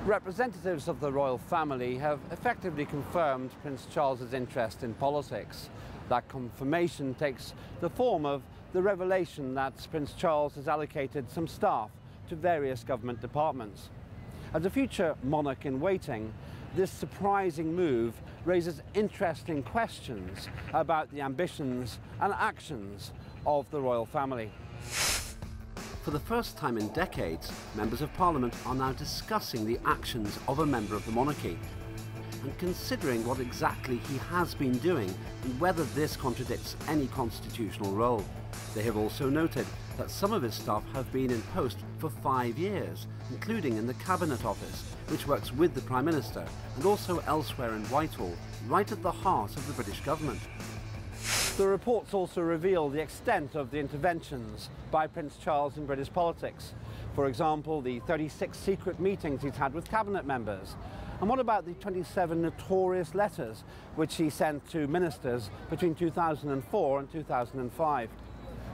Representatives of the royal family have effectively confirmed Prince Charles's interest in politics. That confirmation takes the form of the revelation that Prince Charles has allocated some staff to various government departments. As a future monarch in waiting, this surprising move raises interesting questions about the ambitions and actions of the royal family. For the first time in decades, members of Parliament are now discussing the actions of a member of the monarchy and considering what exactly he has been doing and whether this contradicts any constitutional role. They have also noted that some of his staff have been in post for 5 years, including in the Cabinet Office, which works with the Prime Minister, and also elsewhere in Whitehall, right at the heart of the British government. The reports also reveal the extent of the interventions by Prince Charles in British politics. For example, the 36 secret meetings he's had with cabinet members. And what about the 27 notorious letters which he sent to ministers between 2004 and 2005?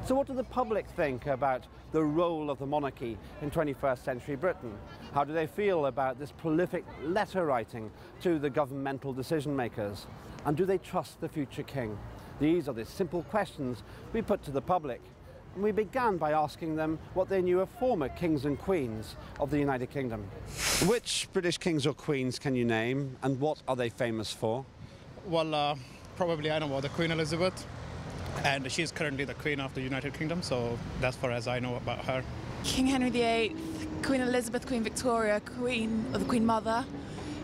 So what do the public think about the role of the monarchy in 21st century Britain? How do they feel about this prolific letter writing to the governmental decision makers? And do they trust the future king? These are the simple questions we put to the public, and we began by asking them what they knew of former kings and queens of the United Kingdom. Which British kings or queens can you name, and what are they famous for? Well, probably I know about the Queen Elizabeth, and she's currently the Queen of the United Kingdom, so that's far as I know about her. King Henry VIII, Queen Elizabeth, Queen Victoria, the Queen Mother,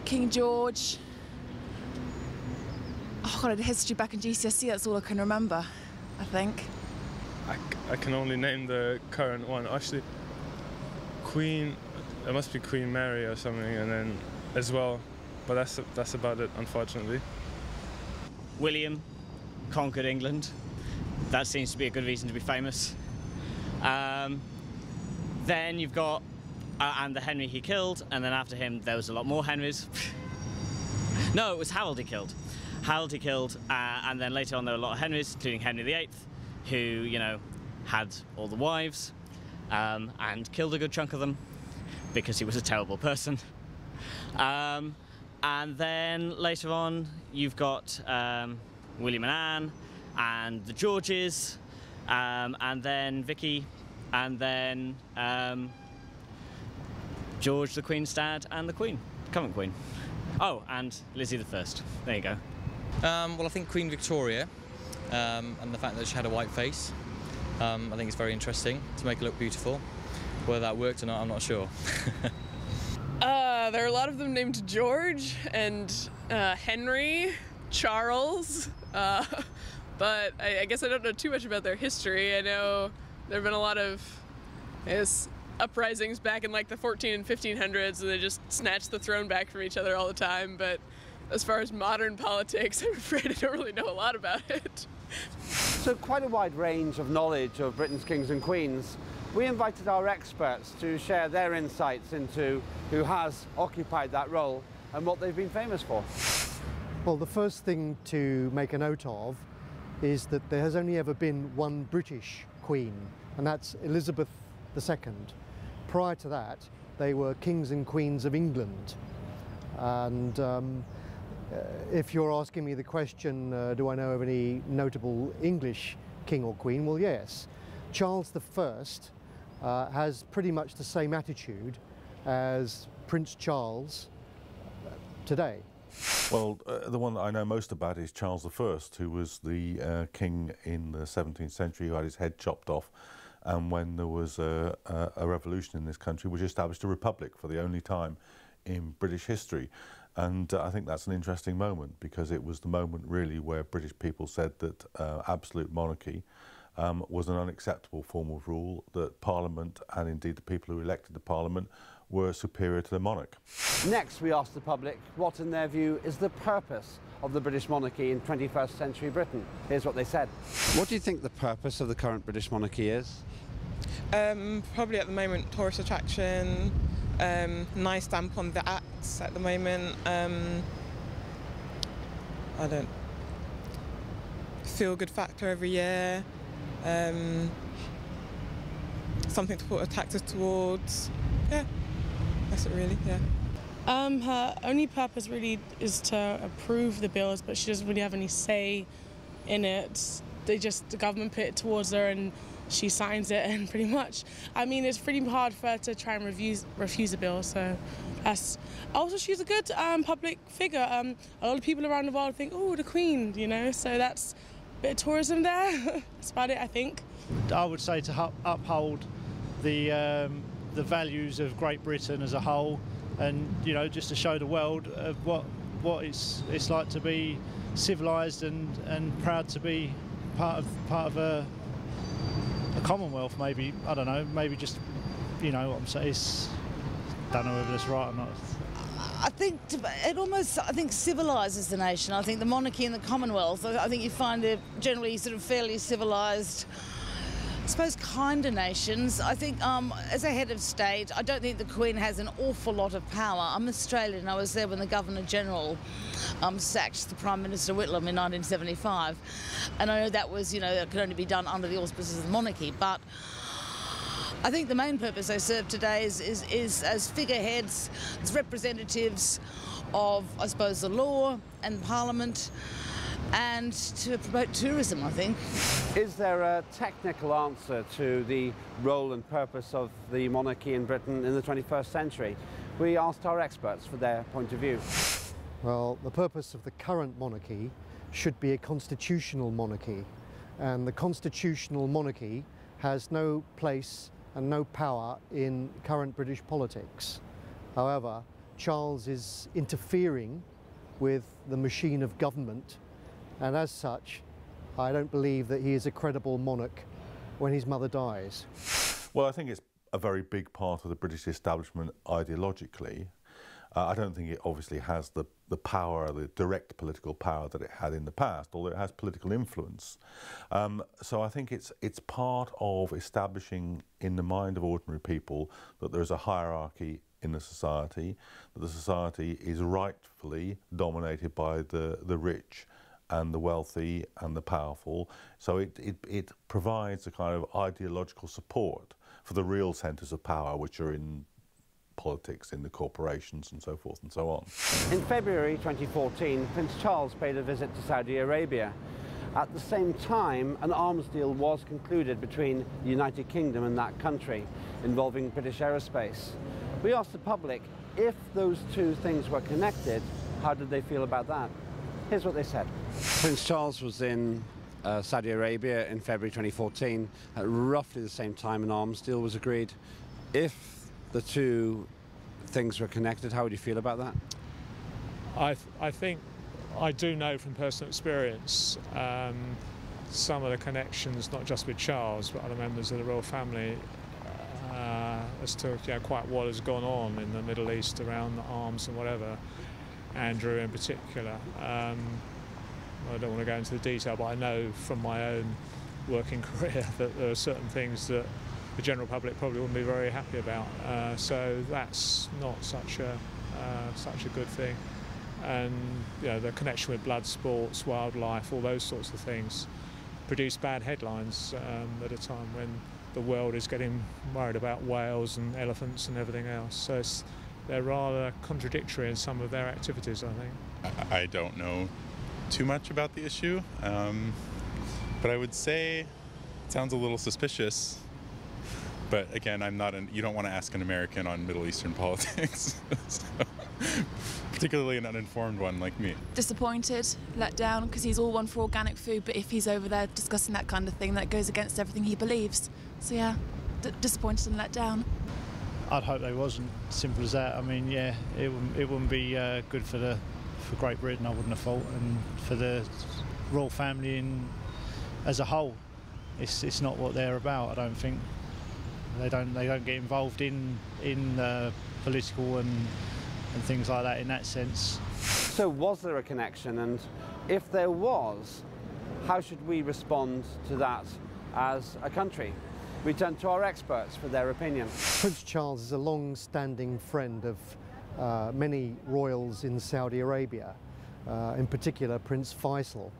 King George. Oh God, I did history back in GCSE, that's all I can remember, I think. I can only name the current one. Actually, Queen, it must be Queen Mary or something, and then as well, but that's about it, unfortunately. William conquered England. That seems to be a good reason to be famous. Then you've got, and the Henry he killed, and then after him there was a lot more Henrys. No, it was Harold he killed. Harold he killed, and then later on there were a lot of Henrys, including Henry VIII, who, you know, had all the wives and killed a good chunk of them because he was a terrible person. And then later on you've got William and Anne and the Georges, and then Vicky, and then George the Queen's dad and the Queen, current Queen. Oh, and Lizzie I. There you go. Well, I think Queen Victoria, and the fact that she had a white face, I think it's very interesting to make her look beautiful. Whether that worked or not, I'm not sure. There are a lot of them named George and Henry, Charles, but I guess I don't know too much about their history. I know there have been a lot of uprisings back in like the 14 and 1500s, and they just snatched the throne back from each other all the time, but as far as modern politics, I'm afraid I don't really know a lot about it. So quite a wide range of knowledge of Britain's kings and queens. We invited our experts to share their insights into who has occupied that role and what they've been famous for. Well, the first thing to make a note of is that there has only ever been one British queen, and that's Elizabeth II. Prior to that, they were kings and queens of England. And if you're asking me the question, do I know of any notable English king or queen? Well, yes. Charles I has pretty much the same attitude as Prince Charles today. Well, the one that I know most about is Charles I, who was the king in the 17th century who had his head chopped off, and when there was a revolution in this country, which established a republic for the only time in British history. And I think that's an interesting moment, because it was the moment really where British people said that absolute monarchy was an unacceptable form of rule, that Parliament, and indeed the people who elected the Parliament, were superior to the monarch. Next, we asked the public what, in their view, is the purpose of the British monarchy in 21st century Britain. Here's what they said. What do you think the purpose of the current British monarchy is? Probably at the moment tourist attraction, nice stamp on the acts at the moment. I don't feel good factor every year. Something to put taxes towards. Yeah, that's it really. Yeah. Her only purpose really is to approve the bills, but she doesn't really have any say in it. The government put it towards her and she signs it, and pretty much, I mean, it's pretty hard for her to try and refuse a bill, so that's... Also, she's a good public figure. A lot of people around the world think, oh, the Queen, you know, so that's a bit of tourism there. That's about it, I think. I would say to uphold the values of Great Britain as a whole, and you know, just to show the world of what it's like to be civilised and proud to be part of a Commonwealth. Maybe, I don't know, maybe just, you know what I'm saying. Don't know whether that's right or not. I think it almost, I think, civilises the nation. I think the monarchy and the Commonwealth, I think you find it generally sort of fairly civilised, I suppose, kinder nations. I think as a head of state, I don't think the Queen has an awful lot of power. I'm Australian. I was there when the Governor-General sacked the Prime Minister Whitlam in 1975. And I know that was, you know, that could only be done under the auspices of the monarchy. But I think the main purpose they serve today is as figureheads, as representatives of, I suppose, the law and Parliament, and to promote tourism, I think. Is there a technical answer to the role and purpose of the monarchy in Britain in the 21st century? We asked our experts for their point of view. Well, the purpose of the current monarchy should be a constitutional monarchy, and the constitutional monarchy has no place and no power in current British politics. However, Charles is interfering with the machine of government, and as such, I don't believe that he is a credible monarch when his mother dies. Well, I think it's a very big part of the British establishment ideologically. I don't think it obviously has the power, the direct political power that it had in the past, although it has political influence. So I think it's part of establishing in the mind of ordinary people that there is a hierarchy in the society, that the society is rightfully dominated by the rich and the wealthy and the powerful. So it provides a kind of ideological support for the real centres of power, which are in politics, in the corporations and so forth and so on. In February 2014, Prince Charles paid a visit to Saudi Arabia. At the same time, an arms deal was concluded between the United Kingdom and that country, involving British aerospace. We asked the public if those two things were connected, how did they feel about that? Here's what they said. Prince Charles was in Saudi Arabia in February 2014. At roughly the same time, an arms deal was agreed. If the two things were connected, how would you feel about that? I think I do know from personal experience some of the connections, not just with Charles, but other members of the royal family, as to quite what has gone on in the Middle East around the arms and whatever. Andrew in particular. I don't want to go into the detail, but I know from my own working career that there are certain things that the general public probably wouldn't be very happy about. So that's not such a good thing. And you know, the connection with blood sports, wildlife, all those sorts of things produce bad headlines at a time when the world is getting worried about whales and elephants and everything else. So they're rather contradictory in some of their activities, I think. I don't know too much about the issue, but I would say it sounds a little suspicious. But again, you don't want to ask an American on Middle Eastern politics, so, particularly an uninformed one like me. Disappointed, let down, because he's all one for organic food, but if he's over there discussing that kind of thing, that goes against everything he believes. So yeah, disappointed and let down. I'd hope they wasn't, simple as that. I mean, yeah, it wouldn't be good for Great Britain, I wouldn't have thought, and for the royal family as a whole. It's not what they're about, I don't think. They don't get involved in political and things like that in that sense. So was there a connection, and if there was, how should we respond to that as a country? We turn to our experts for their opinion. Prince Charles is a long-standing friend of many royals in Saudi Arabia, in particular Prince Faisal.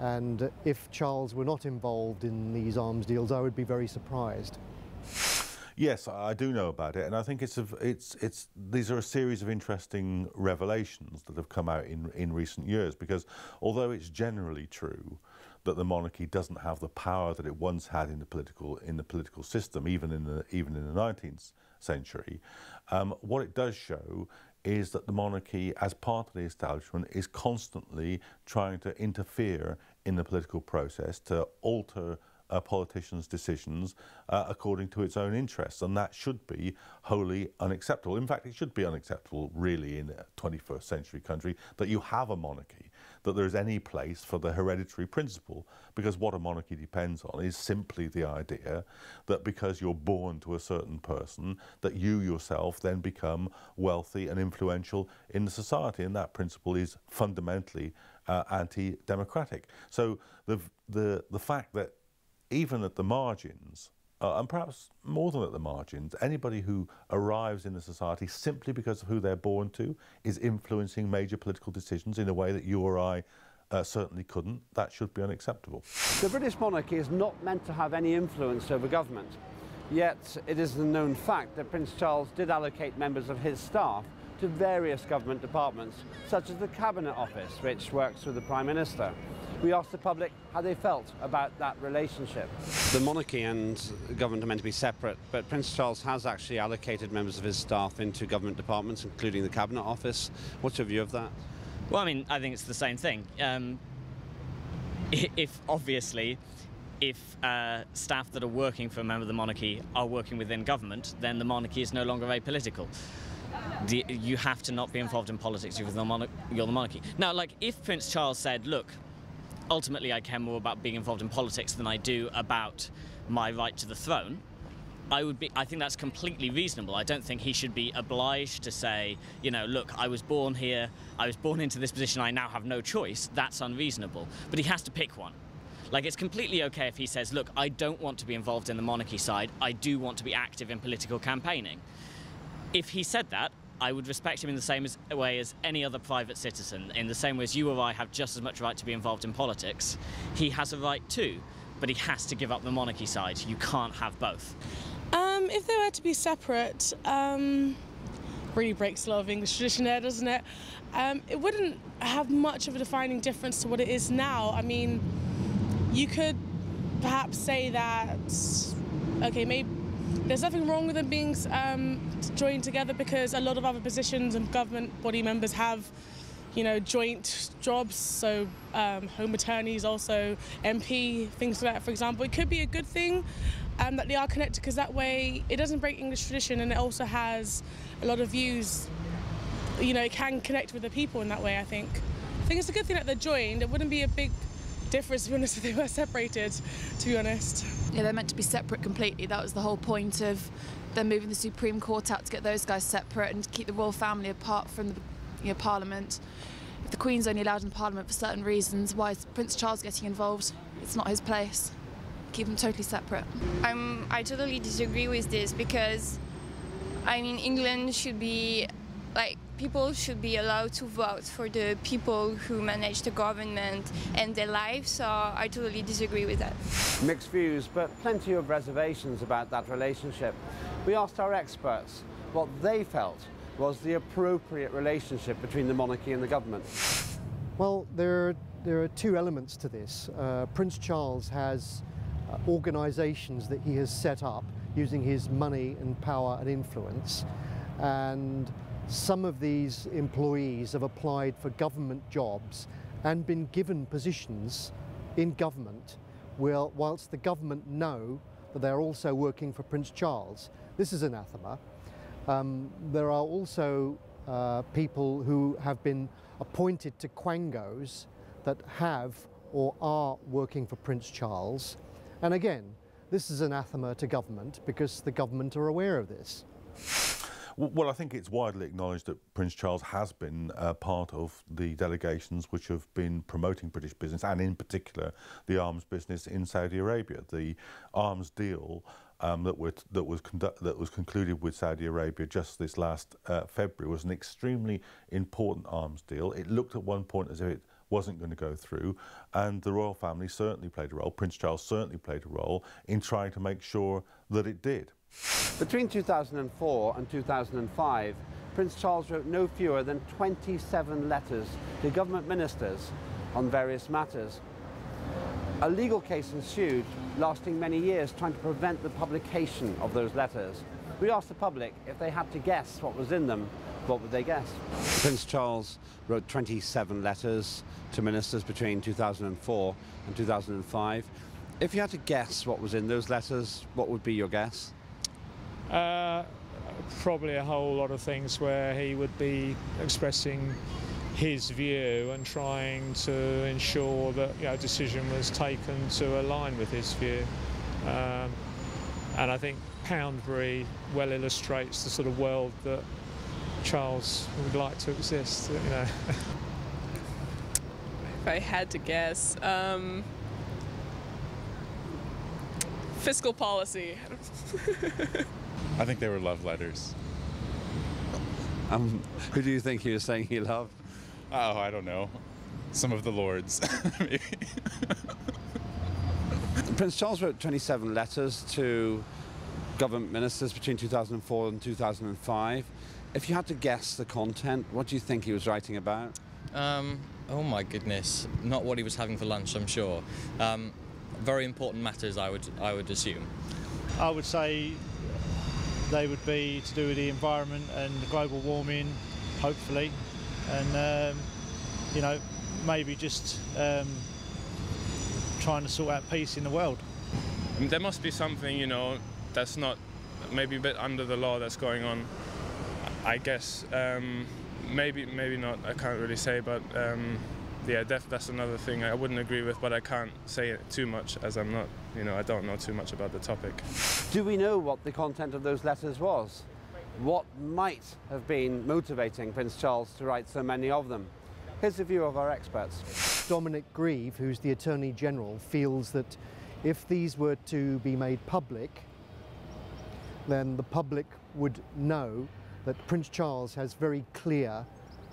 And if Charles were not involved in these arms deals, I would be very surprised. Yes, I do know about it, and I think these are a series of interesting revelations that have come out in recent years, because although it's generally true that the monarchy doesn't have the power that it once had in the political system, even in the 19th century, what it does show is that the monarchy, as part of the establishment, is constantly trying to interfere in the political process, to alter politicians' decisions according to its own interests, and that should be wholly unacceptable. In fact, it should be unacceptable, really, in a 21st century country, that you have a monarchy, that there is any place for the hereditary principle, because what a monarchy depends on is simply the idea that because you're born to a certain person, that you yourself then become wealthy and influential in the society, and that principle is fundamentally anti-democratic. So the fact that even at the margins, and perhaps more than at the margins, anybody who arrives in the society simply because of who they're born to is influencing major political decisions in a way that you or I certainly couldn't. That should be unacceptable. The British monarchy is not meant to have any influence over government. Yet it is a known fact that Prince Charles did allocate members of his staff to various government departments, such as the Cabinet Office, which works with the Prime Minister. We asked the public how they felt about that relationship. The monarchy and government are meant to be separate, but Prince Charles has actually allocated members of his staff into government departments, including the Cabinet Office. What's your view of that? Well, I mean, I think it's the same thing. If staff that are working for a member of the monarchy are working within government, then the monarchy is no longer apolitical. You have to not be involved in politics if you're the monarchy. Now, like, if Prince Charles said, look, ultimately I care more about being involved in politics than I do about my right to the throne, I think that's completely reasonable. I don't think he should be obliged to say, you know, look, I was born here, I was born into this position, I now have no choice. That's unreasonable. But he has to pick one. Like, it's completely okay if he says, look, I don't want to be involved in the monarchy side, I do want to be active in political campaigning. If he said that, I would respect him in the same way as any other private citizen. In the same way as you or I have just as much right to be involved in politics, he has a right too, but he has to give up the monarchy side. You can't have both. If they were to be separate, really breaks a lot of English tradition there, doesn't it? It wouldn't have much of a defining difference to what it is now. I mean, you could perhaps say that, okay, maybe there's nothing wrong with them being joined together, because a lot of other positions and government body members have, you know, joint jobs, so home attorneys, also MP, things like that, for example. It could be a good thing that they are connected, because that way it doesn't break English tradition, and it also has a lot of views. You know, it can connect with the people in that way, I think. I think it's a good thing that they're joined. It wouldn't be a big difference, to be honest, if they were separated, to be honest. Yeah, they're meant to be separate completely. That was the whole point of them moving the Supreme Court out, to get those guys separate and to keep the royal family apart from the Parliament. If the Queen's only allowed in Parliament for certain reasons, why is Prince Charles getting involved? It's not his place. Keep them totally separate. I totally disagree with this, because, I mean, England should be, like, people should be allowed to vote for the people who manage the government and their lives, so I totally disagree with that. Mixed views, but plenty of reservations about that relationship. We asked our experts what they felt was the appropriate relationship between the monarchy and the government. Well, there are two elements to this. Prince Charles has organisations that he has set up using his money and power and influence, and some of these employees have applied for government jobs and been given positions in government whilst the government know that they're also working for Prince Charles. This is anathema. There are also people who have been appointed to quangos that have or are working for Prince Charles. And again, this is anathema to government, because the government are aware of this. Well, I think it's widely acknowledged that Prince Charles has been part of the delegations which have been promoting British business, and in particular the arms business in Saudi Arabia. The arms deal that was concluded with Saudi Arabia just this last February was an extremely important arms deal. It looked at one point as if it wasn't going to go through, and the royal family certainly played a role, Prince Charles certainly played a role in trying to make sure that it did. Between 2004 and 2005, Prince Charles wrote no fewer than 27 letters to government ministers on various matters. A legal case ensued, lasting many years, trying to prevent the publication of those letters. We asked the public if they had to guess what was in them, what would they guess? Prince Charles wrote 27 letters to ministers between 2004 and 2005. If you had to guess what was in those letters, what would be your guess? Probably a whole lot of things where he would be expressing his view and trying to ensure that a decision was taken to align with his view. And I think Poundbury well illustrates the sort of world that Charles would like to exist. If I had to guess, fiscal policy. I think they were love letters. Who do you think he was saying he loved? Oh, I don't know. Some of the lords, maybe. Prince Charles wrote 27 letters to government ministers between 2004 and 2005. If you had to guess the content, what do you think he was writing about? Oh my goodness, not what he was having for lunch, I'm sure. Very important matters, I would assume. I would say they would be to do with the environment and global warming, hopefully, and maybe just trying to sort out peace in the world. There must be something, that's not maybe a bit under the law that's going on. I guess maybe not. I can't really say, but yeah, that's another thing I wouldn't agree with. But I can't say it too much as I'm not, I don't know too much about the topic. Do we know what the content of those letters was? What might have been motivating Prince Charles to write so many of them? Here's the view of our experts. Dominic Grieve, who's the Attorney General, feels that if these were to be made public, then the public would know that Prince Charles has very clear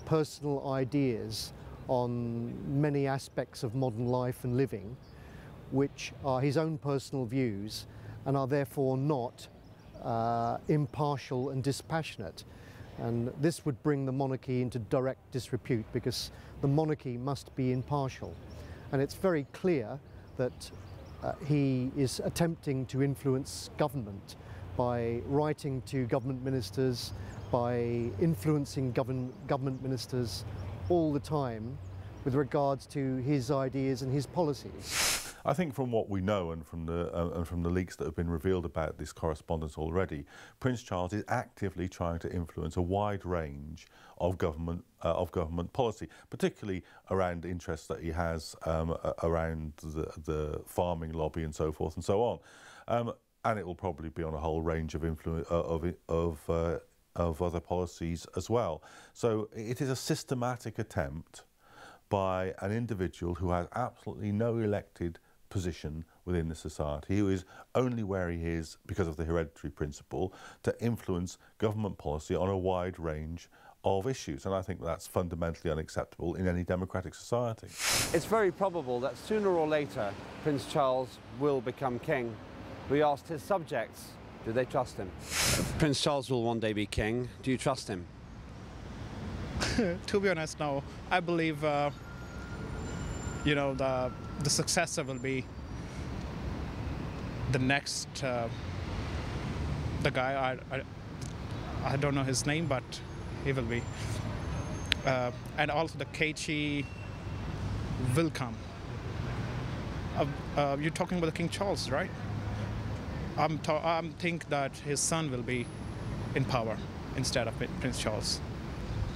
personal ideas on many aspects of modern life and living, which are his own personal views and are therefore not impartial and dispassionate. And this would bring the monarchy into direct disrepute because the monarchy must be impartial. And it's very clear that he is attempting to influence government by writing to government ministers, by influencing government ministers all the time with regards to his ideas and his policies. I think from what we know and from the leaks that have been revealed about this correspondence already, Prince Charles is actively trying to influence a wide range of government policy, particularly around interests that he has around the farming lobby and so forth and so on. And it will probably be on a whole range of of other policies as well. So it is a systematic attempt by an individual who has absolutely no elected position within the society, who is only where he is because of the hereditary principle, to influence government policy on a wide range of issues. And I think that's fundamentally unacceptable in any democratic society. It's very probable that sooner or later Prince Charles will become king. We asked his subjects, do they trust him? Prince Charles will one day be king. Do you trust him? To be honest, no. I believe, the successor will be the next, the guy, I don't know his name, but he will be. And also the Keiichi will come. You're talking about the King Charles, right? I'm think that his son will be in power instead of Prince Charles.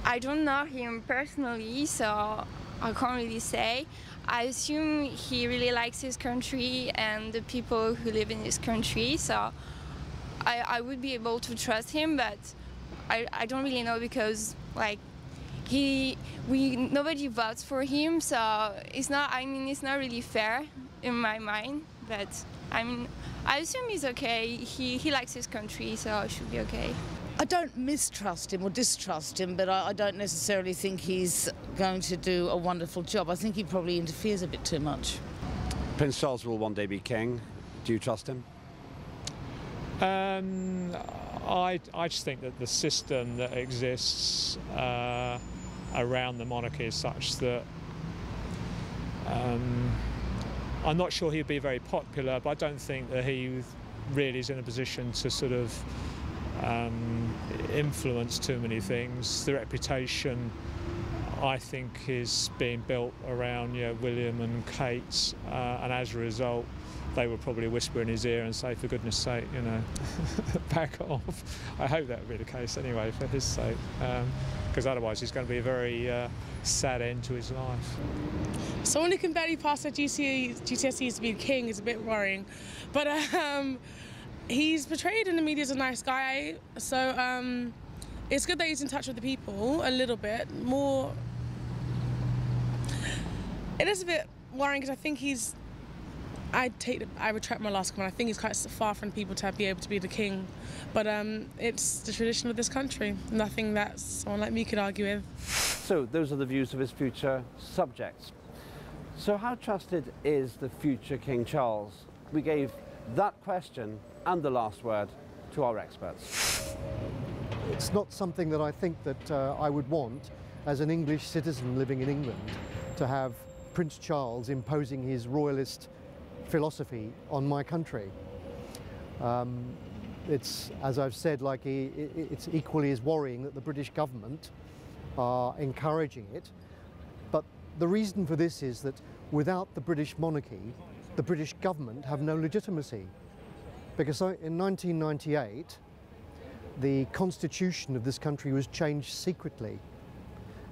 I don't know him personally, so I can't really say. I assume he really likes his country and the people who live in his country, so I would be able to trust him, but I don't really know because nobody votes for him, so it's not really fair in my mind, but I assume he's okay. He likes his country, so it should be okay. I don't mistrust him or distrust him, but I don't necessarily think he's going to do a wonderful job. I think he probably interferes a bit too much. Prince Charles will one day be king. Do you trust him? I just think that the system that exists around the monarchy is such that I'm not sure he'd be very popular, but I don't think that he really is in a position to sort of influence too many things. The reputation, I think, is being built around William and Kate, and as a result they will probably whisper in his ear and say, for goodness sake, back off. I hope that would be the case anyway, for his sake, because otherwise it's going to be a very sad end to his life. Someone who can barely pass their GCSEs to be king is a bit worrying, but he's portrayed in the media as a nice guy, so it's good that he's in touch with the people a little bit more. It is a bit worrying because I think I retract my last comment. I think he's quite far from people to be able to be the king, but it's the tradition of this country. Nothing that someone like me could argue with. So those are the views of his future subjects. So how trusted is the future King Charles? We gave that question and the last word to our experts. It's not something that I think that I would want as an English citizen living in England, to have Prince Charles imposing his royalist philosophy on my country. It's, as I've said, it's equally as worrying that the British government are encouraging it. But the reason for this is that without the British monarchy, the British government have no legitimacy. Because in 1998, the constitution of this country was changed secretly.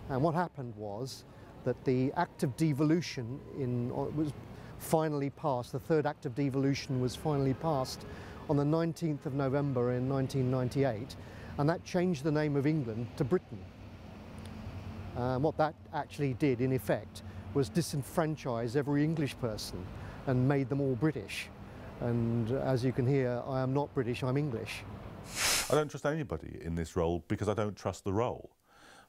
And what happened was that the Act of Devolution was finally passed. The third Act of Devolution was finally passed on the 19th of November in 1998, and that changed the name of England to Britain. What that actually did, in effect, was disenfranchise every English person and made them all British. And as you can hear, I am not British, I'm English. I don't trust anybody in this role because I don't trust the role.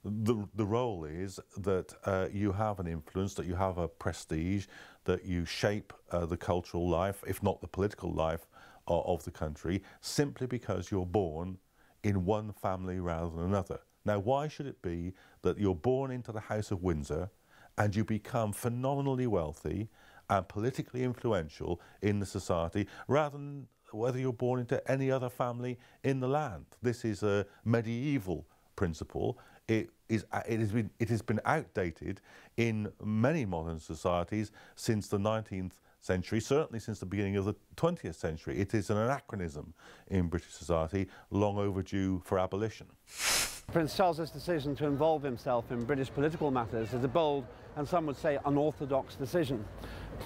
The role is that you have an influence, that you have a prestige, that you shape the cultural life, if not the political life, of the country, simply because you're born in one family rather than another. Now, why should it be that you're born into the House of Windsor and you become phenomenally wealthy and politically influential in the society, rather than whether you're born into any other family in the land? This is a medieval principle. It has been outdated in many modern societies since the 19th century, certainly since the beginning of the 20th century. It is an anachronism in British society, long overdue for abolition. Prince Charles's decision to involve himself in British political matters is a bold and some would say unorthodox decision.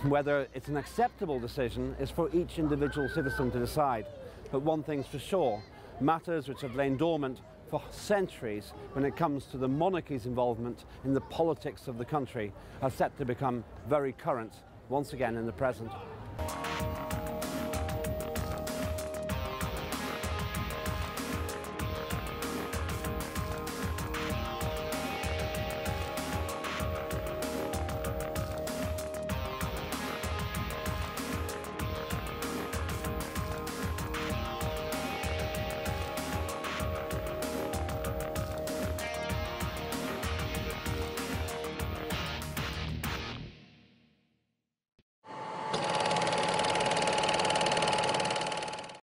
Whether it's an acceptable decision is for each individual citizen to decide. But one thing's for sure, matters which have lain dormant for centuries when it comes to the monarchy's involvement in the politics of the country are set to become very current once again in the present.